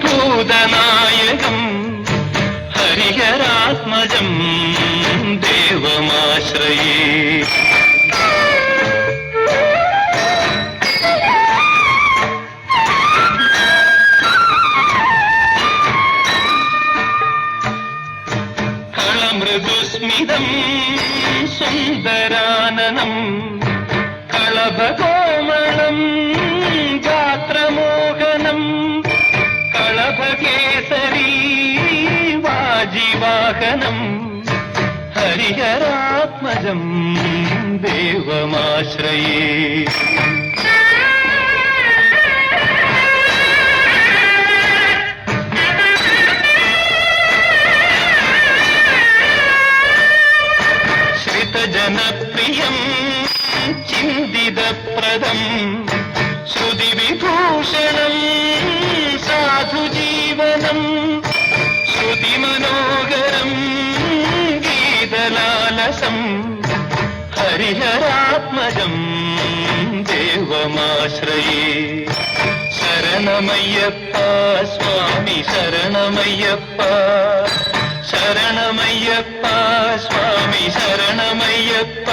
ഭൂതനായകം ഹരിഹരാത്മജം ദേവമാശ്രയേ. കളമൃദുസ്മിതം സുന്ദരാനനം കളഭകോമളം ഗാത്രമോഹനം കളഭകേസരീ വാജിവാഹനം ഹരിഹരാത്മജം ദേവമാശ്രയേ. ശ്രിതജനപ്രിയം ചിന്തിതപ്രദം ശ്രുതിവിഭൂഷണം സാധുജീവനം ശ്രുതിമനോഹരം ഗീതലാലസം ഹരിഹരാത്മജം ദേവമാശ്രയേ. ശരണമയ്യപ്പ സ്വാമി ശരണമയ്യപ്പ ശരണമയ്യപ്പ സ്വാമി ശരണമയ്യപ്പ.